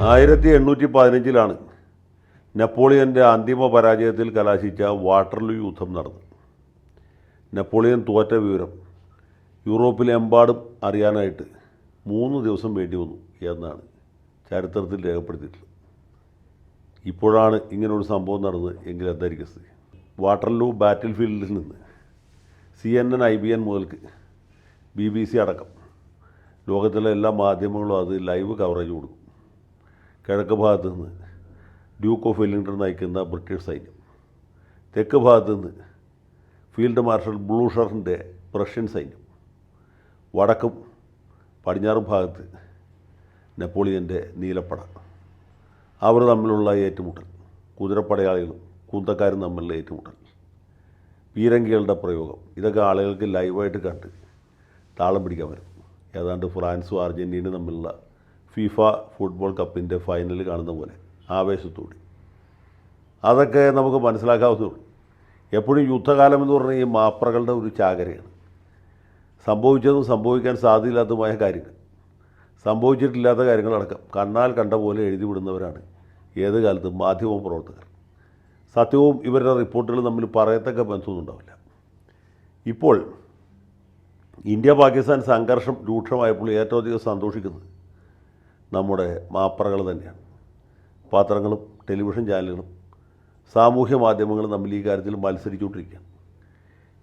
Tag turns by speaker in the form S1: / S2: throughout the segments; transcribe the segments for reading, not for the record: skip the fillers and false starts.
S1: 1815 നെപ്പോളിയൻ്റെ അന്തിമ പരാജയത്തിൽ കലാശിച്ച വാട്ടർലൂ യുദ്ധം നടന്നു. നെപ്പോളിയൻ തോറ്റ വിവരം യൂറോപ്പിലെമ്പാടും അറിയാനായിട്ട് 3 ദിവസം വേണ്ടി വന്നു എന്നാണ് ചരിത്രത്തിൽ രേഖപ്പെടുത്തിയിട്ടുള്ളത്. ഇപ്പോഴാണ് ഇങ്ങനൊരു സംഭവം നടന്നത് എങ്കിൽ എന്തായിരിക്കും സ്ഥിതി? വാട്ടർലൂ ബാറ്റിൽ ഫീൽഡിൽ നിന്ന് CNN, IBN മുതൽക്ക് BBC അടക്കം ലോകത്തിലെ എല്ലാ മാധ്യമങ്ങളും അത് ലൈവ് കവറേജ് കൊടുക്കും. കിഴക്ക് ഭാഗത്തു നിന്ന് ഡ്യൂക്ക് ഓഫ് വെല്ലിംഗ്ടൺ നയിക്കുന്ന ബ്രിട്ടീഷ് സൈന്യം, തെക്ക് ഭാഗത്തു നിന്ന് ഫീൽഡ് മാർഷൽ ബ്ലൂഷറിൻ്റെ പ്രഷ്യൻ സൈന്യം, വടക്കും പടിഞ്ഞാറും ഭാഗത്ത് നെപ്പോളിയൻ്റെ നീലപ്പട, അവർ തമ്മിലുള്ള ഏറ്റുമുട്ടൽ, കുതിരപ്പടയാളികളും കൂന്തക്കാരും തമ്മിലുള്ള ഏറ്റുമുട്ടൽ, പീരങ്കികളുടെ പ്രയോഗം, ഇതൊക്കെ ആളുകൾക്ക് ലൈവായിട്ട് കണ്ട് താളം പിടിക്കാൻ വരും. ഏതാണ്ട് ഫ്രാൻസും അർജൻറ്റീനയും തമ്മിലുള്ള ഫിഫ ഫുട്ബോൾ കപ്പിൻ്റെ ഫൈനൽ കാണുന്ന പോലെ ആവേശത്തോടെ അതൊക്കെ നമുക്ക് മനസ്സിലാക്കാവുന്നതുള്ളൂ. എപ്പോഴും യുദ്ധകാലം എന്ന് പറഞ്ഞാൽ ഈ മാപ്രകളുടെ ഒരു ചാകരയാണ്. സംഭവിച്ചതും സംഭവിക്കാൻ സാധ്യതയില്ലാത്തതുമായ കാര്യങ്ങൾ, സംഭവിച്ചിട്ടില്ലാത്ത കാര്യങ്ങളടക്കം കണ്ണാൽ കണ്ട പോലെ എഴുതി വിടുന്നവരാണ് ഏത് കാലത്തും മാധ്യമ പ്രവർത്തകർ. സത്യവും ഇവരുടെ റിപ്പോർട്ടുകൾ തമ്മിൽ പറയത്തക്ക ബന്ധമൊന്നും ഉണ്ടാവില്ല. ഇപ്പോൾ ഇന്ത്യ പാകിസ്ഥാൻ സംഘർഷം രൂക്ഷമായപ്പോൾ ഏറ്റവും അധികം സന്തോഷിക്കുന്നത് നമ്മുടെ മാപ്രകൾ തന്നെയാണ്. പത്രങ്ങളും ടെലിവിഷൻ ചാനലുകളും സാമൂഹ്യ മാധ്യമങ്ങളും തമ്മിൽ ഈ കാര്യത്തിൽ മത്സരിച്ചുകൊണ്ടിരിക്കുകയാണ്.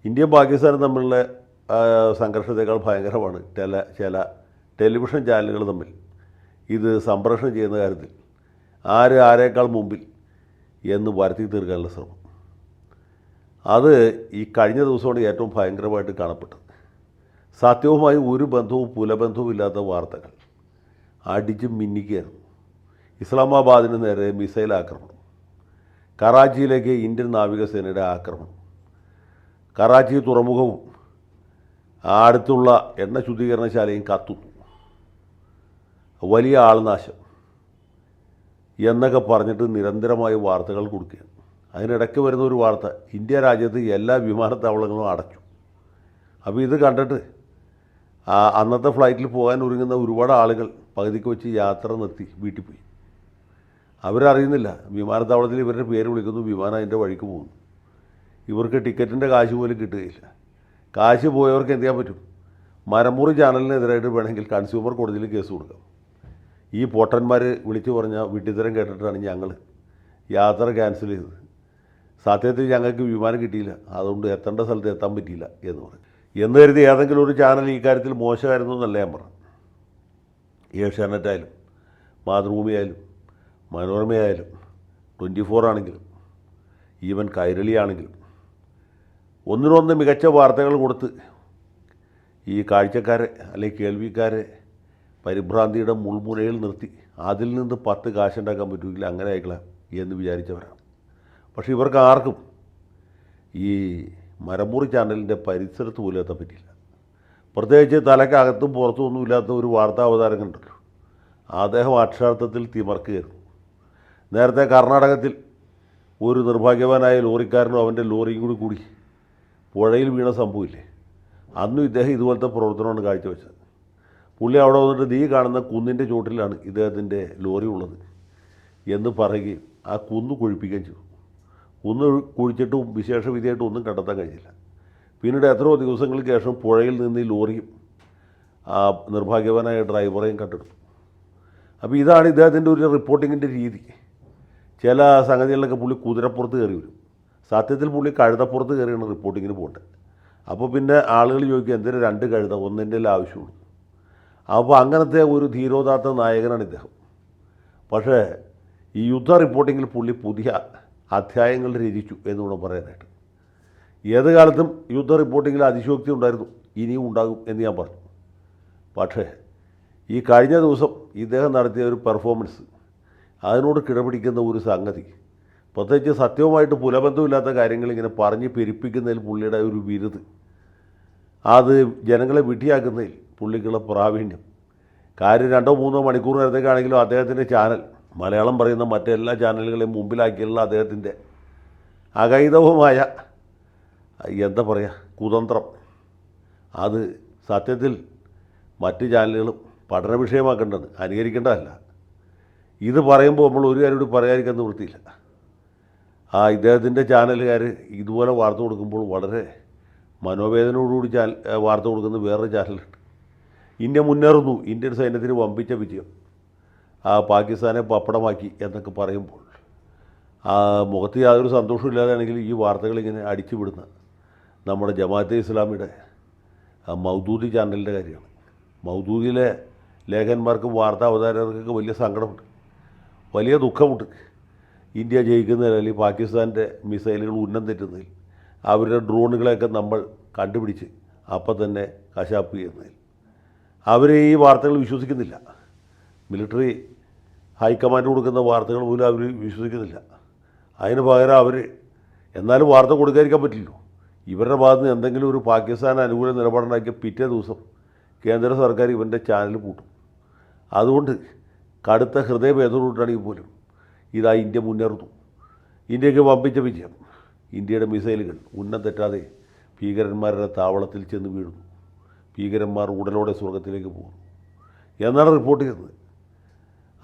S1: ഇന്ത്യയും പാകിസ്ഥാനും തമ്മിലുള്ള സംഘർഷത്തേക്കാൾ ഭയങ്കരമാണ് ചില ടെലിവിഷൻ ചാനലുകൾ തമ്മിൽ ഇത് സംപ്രേഷണം ചെയ്യുന്ന കാര്യത്തിൽ ആരേക്കാൾ മുമ്പിൽ എന്ന് വരുത്തി തീർക്കാനുള്ള ശ്രമം. അത് ഈ കഴിഞ്ഞ ദിവസമാണ് ഏറ്റവും ഭയങ്കരമായിട്ട് കാണപ്പെട്ടത്. സത്യവുമായി ഒരു ബന്ധവും പുലബന്ധവും ഇല്ലാത്ത വാർത്തകൾ അടിച്ച് മിന്നിക്കുകയായിരുന്നു. ഇസ്ലാമാബാദിന് നേരെ മിസൈൽ ആക്രമണം, കറാച്ചിയിലേക്ക് ഇന്ത്യൻ നാവികസേനയുടെ ആക്രമണം, കറാച്ചി തുറമുഖവും അടുത്തുള്ള എണ്ണ ശുദ്ധീകരണശാലയും കത്തുന്നു, വലിയ ആൾനാശം എന്നൊക്കെ പറഞ്ഞിട്ട് നിരന്തരമായ വാർത്തകൾ കൊടുക്കുകയാണ്. അതിനിടയ്ക്ക് വരുന്ന ഒരു വാർത്ത, ഇന്ത്യ രാജ്യത്ത് എല്ലാ വിമാനത്താവളങ്ങളും അടച്ചു. അപ്പോൾ ഇത് കണ്ടിട്ട് അന്നത്തെ ഫ്ലൈറ്റിൽ പോകാൻ ഒരുങ്ങുന്ന ഒരുപാട് ആളുകൾ പകുതിക്ക് വെച്ച് യാത്ര നിർത്തി വീട്ടിൽ പോയി. അവരറിയുന്നില്ല, വിമാനത്താവളത്തിൽ ഇവരുടെ പേര് വിളിക്കുന്നു, വിമാനം അതിൻ്റെ വഴിക്ക് പോകുന്നു. ഇവർക്ക് ടിക്കറ്റിൻ്റെ കാശ് പോലും കിട്ടുകയില്ല. കാശ് പോയവർക്ക് എന്ത് ചെയ്യാൻ പറ്റും? മരമുറി ചാനലിനെതിരായിട്ട് വേണമെങ്കിൽ കൺസ്യൂമർ കോടതിയിൽ കേസ് കൊടുക്കാം. ഈ പൊട്ടന്മാർ വിളിച്ചു പറഞ്ഞ വിഡ്ഢിത്തരം കേട്ടിട്ടാണ് ഞങ്ങൾ യാത്ര ക്യാൻസൽ ചെയ്തത്. സത്യത്തിൽ ഞങ്ങൾക്ക് വിമാനം കിട്ടിയില്ല, അതുകൊണ്ട് എത്തേണ്ട സ്ഥലത്ത് എത്താൻ പറ്റിയില്ല എന്ന് പറയും. എന്ന് കരുതി ഏതെങ്കിലും ഒരു ചാനൽ ഈ കാര്യത്തിൽ മോശമായിരുന്നു എന്നല്ല ഞാൻ പറഞ്ഞു. ഏഷ്യാനെറ്റ് ആയാലും മാതൃഭൂമി ആയാലും മനോരമയായാലും 24 ആണെങ്കിലും ഈവൻ കൈരളി ആണെങ്കിലും ഒന്നിനൊന്ന് മികച്ച വാർത്തകൾ കൊടുത്ത് ഈ കാഴ്ചക്കാരെ അല്ലെങ്കിൽ കേൾവിക്കാരെ പരിഭ്രാന്തിയുടെ മുൾമുനയിൽ നിർത്തി അതിൽ നിന്ന് 10 കാശുണ്ടാക്കാൻ പറ്റുമെങ്കിൽ അങ്ങനെ ആയിക്കളാം എന്ന് വിചാരിച്ചവരാണ്. പക്ഷേ ഇവർക്ക് ആർക്കും ഈ മരമുറി ചാനലിൻ്റെ പരിസരത്ത് പോലും എത്താൻ പറ്റിയില്ല. പ്രത്യേകിച്ച് തലക്കകത്തും പുറത്തും ഒന്നുമില്ലാത്ത ഒരു വാർത്താ അവതാരകൻ ഉണ്ടല്ലോ, അദ്ദേഹം അക്ഷരാർത്ഥത്തിൽ തിമർക്കുകയായിരുന്നു. നേരത്തെ കർണാടകത്തിൽ ഒരു നിർഭാഗ്യവാനായ ലോറിക്കാരനും അവൻ്റെ ലോറിയും കൂടി പുഴയിൽ വീണ സംഭവമില്ലേ, അന്നും ഇദ്ദേഹം ഇതുപോലത്തെ പ്രവർത്തനമാണ് കാഴ്ചവെച്ചത്. പുള്ളി അവിടെ വന്നിട്ട് നീ കാണുന്ന കുന്നിൻ്റെ ചുവട്ടിലാണ് ഇദ്ദേഹത്തിൻ്റെ ലോറി ഉള്ളത് എന്ന് പറയുകയും ആ കുന്ന് കൊഴിപ്പിക്കുകയും ചെയ്തു. കുന്ന് കുഴിച്ചിട്ടും വിശേഷവിധിയായിട്ടും ഒന്നും കണ്ടെത്താൻ കഴിഞ്ഞില്ല. പിന്നീട് എത്രയോ ദിവസങ്ങൾക്ക് ശേഷം പുഴയിൽ നിന്ന് ഈ ലോറിയും ആ നിർഭാഗ്യവാനായ ഡ്രൈവറെയും കണ്ടെടുത്തു. അപ്പോൾ ഇതാണ് ഇദ്ദേഹത്തിൻ്റെ ഒരു റിപ്പോർട്ടിങ്ങിൻ്റെ രീതി. ചില സംഗതികളിലൊക്കെ പുള്ളി കുതിരപ്പുറത്ത് കയറി വരും. സത്യത്തിൽ പുള്ളി കഴുതപ്പുറത്ത് കയറിയാണ് റിപ്പോർട്ടിങ്ങിന് പോകേണ്ടത്. അപ്പോൾ പിന്നെ ആളുകൾ ചോദിക്കും എന്തിനാ 2 കഴുത, ഒന്നിൻ്റെ ആവശ്യമുള്ളൂ. അപ്പോൾ അങ്ങനത്തെ ഒരു ധീരോദാത്ത നായകനാണ് ഇദ്ദേഹം. പക്ഷേ ഈ യുദ്ധ റിപ്പോർട്ടിങ്ങിൽ പുള്ളി പുതിയ അധ്യായങ്ങൾ രചിച്ചു എന്നുകൂടെ പറയാനായിട്ട്. ഏത് കാലത്തും യുദ്ധ റിപ്പോർട്ടിങ്ങിൽ അതിശയോക്തി ഉണ്ടായിരുന്നു, ഇനിയും ഉണ്ടാകും എന്ന് ഞാൻ പറഞ്ഞു. പക്ഷേ ഈ കഴിഞ്ഞ ദിവസം ഇദ്ദേഹം നടത്തിയ ഒരു പെർഫോമൻസ്, അതിനോട് കിടപിടിക്കുന്ന ഒരു സംഗതി, പ്രത്യേകിച്ച് സത്യവുമായിട്ട് പുലബന്ധമില്ലാത്ത കാര്യങ്ങൾ ഇങ്ങനെ പറഞ്ഞ് പെരുപ്പിക്കുന്നതിൽ പുള്ളിയുടെ ഒരു വിരുത്, അത് ജനങ്ങളെ വിഡ്ഢിയാക്കുന്നതിൽ പുള്ളിക്കുള്ള പ്രാവീണ്യം. കാര്യം 2-3 മണിക്കൂർ നേരത്തേക്കാണെങ്കിലും അദ്ദേഹത്തിൻ്റെ ചാനൽ മലയാളം പറയുന്ന മറ്റെല്ലാ ചാനലുകളെയും മുമ്പിലാക്കിയുള്ള അദ്ദേഹത്തിൻ്റെ അകൈതവമായ എന്താ പറയുക കുതന്ത്രം, അത് സത്യത്തിൽ മറ്റ് ചാനലുകളും പഠന വിഷയമാക്കേണ്ടത്, അനുകരിക്കേണ്ടതല്ല. ഇത് പറയുമ്പോൾ നമ്മൾ ഒരു കാര്യം കൂടി പറയാതിരിക്കാൻ നിവൃത്തിയില്ല. ഇദ്ദേഹത്തിൻ്റെ ചാനലുകാർ ഇതുപോലെ വാർത്ത കൊടുക്കുമ്പോൾ വളരെ മനോവേദനയോടുകൂടി വാർത്ത കൊടുക്കുന്ന വേറൊരു ചാനലുണ്ട്. ഇന്ത്യ മുന്നേറുന്നു, ഇന്ത്യൻ സൈന്യത്തിന് വമ്പിച്ച വിജയം, പാകിസ്ഥാനെ പപ്പടമാക്കി എന്നൊക്കെ പറയുമ്പോൾ മുഖത്ത് യാതൊരു സന്തോഷമില്ലാതെയാണെങ്കിൽ ഈ വാർത്തകൾ ഇങ്ങനെ അടിച്ചു വിടുന്ന നമ്മുടെ ജമാഅത്തെ ഇസ്ലാമിയുടെ മൗദൂദി ചാനലിൻ്റെ കാര്യമാണ്. മൗദൂദിയിലെ ലേഖകന്മാർക്കും വാർത്താ അവതാരകർക്കൊക്കെ വലിയ സങ്കടമുണ്ട്, വലിയ ദുഃഖമുണ്ട്. ഇന്ത്യ ജയിക്കുന്നതിൽ അല്ലെങ്കിൽ പാകിസ്ഥാൻ്റെ മിസൈലുകൾ ഉന്നം തെറ്റുന്നതിൽ, അവരുടെ ഡ്രോണുകളെയൊക്കെ നമ്മൾ കണ്ടുപിടിച്ച് അപ്പം തന്നെ കശാപ്പ് ചെയ്യുന്നതിൽ അവർ ഈ വാർത്തകൾ വിശ്വസിക്കുന്നില്ല. മിലിറ്ററി ഹൈക്കമാൻഡ് കൊടുക്കുന്ന വാർത്തകൾ പോലും അവർ വിശ്വസിക്കുന്നില്ല. അതിന് പകരം അവർ എന്നാലും വാർത്ത കൊടുക്കാതിരിക്കാൻ പറ്റില്ലല്ലോ. ഇവരുടെ ഭാഗത്ത് നിന്ന് എന്തെങ്കിലും ഒരു പാകിസ്ഥാൻ അനുകൂല നിലപാടുണ്ടാക്കിയ പിറ്റേ ദിവസം കേന്ദ്ര സർക്കാർ ഇവൻ്റെ ചാനൽ പൂട്ടും. അതുകൊണ്ട് കടുത്ത ഹൃദയഭേദത്തോട്ടാണെങ്കിൽ പോലും ഇന്ത്യ മുന്നേറുന്നു, ഇന്ത്യക്ക് വമ്പിച്ച വിജയം, ഇന്ത്യയുടെ മിസൈലുകൾ ഉന്നം തെറ്റാതെ ഭീകരന്മാരുടെ താവളത്തിൽ ചെന്ന് വീഴുന്നു, ഭീകരന്മാർ ഉടലോടെ സ്വർഗത്തിലേക്ക് പോകുന്നു എന്നാണ് റിപ്പോർട്ട് ചെയ്തത്.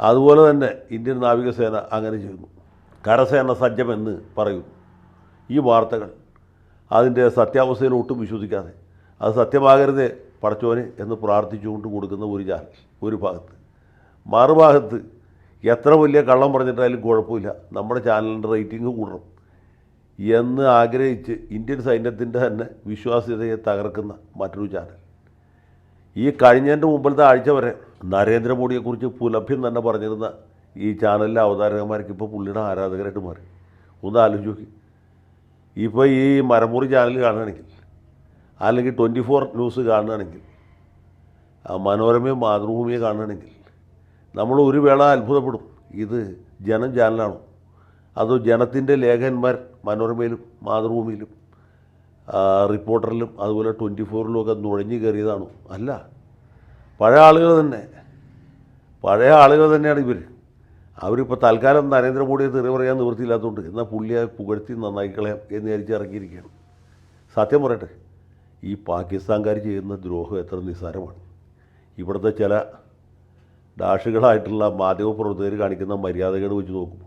S1: അതുപോലെ തന്നെ ഇന്ത്യൻ നാവികസേന അങ്ങനെ ചെയ്യുന്നു, കരസേന സജ്ജമെന്ന് പറയുന്നു. ഈ വാർത്തകൾ അതിൻ്റെ സത്യാവസ്ഥയിൽ ഒട്ടും വിശ്വസിക്കാതെ അത് സത്യമാകരുതേ പടച്ചോനെ എന്ന് പ്രാർത്ഥിച്ചുകൊണ്ട് കൊടുക്കുന്ന ഒരു ചാനൽ ഒരു ഭാഗത്ത്, മറുഭാഗത്ത് എത്ര വലിയ കള്ളം പറഞ്ഞിട്ടായാലും കുഴപ്പമില്ല, നമ്മുടെ ചാനലിൻ്റെ റേറ്റിംഗ് കൂടണം എന്ന് ആഗ്രഹിച്ച് ഇന്ത്യൻ സൈന്യത്തിൻ്റെ തന്നെ വിശ്വാസ്യതയെ തകർക്കുന്ന മറ്റൊരു ചാനൽ. ഈ കഴിഞ്ഞതിൻ്റെ മുമ്പിലത്തെ ആഴ്ച വരെ നരേന്ദ്രമോദിയെക്കുറിച്ച് പുലഭ്യം തന്നെ പറഞ്ഞിരുന്ന ഈ ചാനലിലെ അവതാരകന്മാർക്ക് ഇപ്പോൾ പുള്ളിയുടെ ആരാധകരായിട്ട് മാറി. ഒന്ന് ആലോചിച്ച് നോക്കി. ഇപ്പോൾ ഈ മരമുറി ചാനൽ കാണുകയാണെങ്കിൽ, അല്ലെങ്കിൽ 24 ന്യൂസ് കാണുകയാണെങ്കിൽ, മനോരമയും മാതൃഭൂമിയെ കാണുകയാണെങ്കിൽ നമ്മൾ ഒരു വേള അത്ഭുതപ്പെടും, ഇത് ജനം ചാനലാണോ അതോ ജനത്തിൻ്റെ ലേഖകന്മാർ മനോരമയിലും മാതൃഭൂമിയിലും റിപ്പോർട്ടറിലും അതുപോലെ 24-ലും ഒക്കെ നുഴഞ്ഞു കയറിയതാണോ? അല്ല, പഴയ ആളുകൾ തന്നെയാണ് ഇവർ. അവരിപ്പോൾ തൽക്കാലം നരേന്ദ്രമോദിയെ തെറി പറയാൻ നിവൃത്തിയില്ലാത്തതുകൊണ്ട് എന്നാൽ പുള്ളിയെ പുകഴ്ത്തി നന്നായിക്കളയാം എന്ന് വിചാരിച്ച് ഇറങ്ങിയിരിക്കുകയാണ്. സത്യം പറയട്ടെ, ഈ പാകിസ്ഥാൻകാർ ചെയ്യുന്ന ദ്രോഹം എത്ര നിസ്സാരമാണ്. ഇവിടുത്തെ ചില ഡാഷുകളായിട്ടുള്ള മാധ്യമപ്രവർത്തകർ കാണിക്കുന്ന മര്യാദകൾ വെച്ച് നോക്കുമ്പോൾ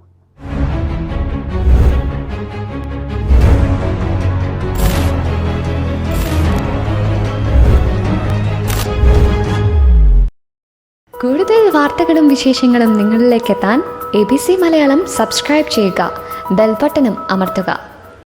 S2: കൂടുതൽ വാർത്തകളും വിശേഷങ്ങളും നിങ്ങളിലേക്ക് എത്താൻ ABC മലയാളം സബ്സ്ക്രൈബ് ചെയ്യുക, ബെൽബട്ടനും അമർത്തുക.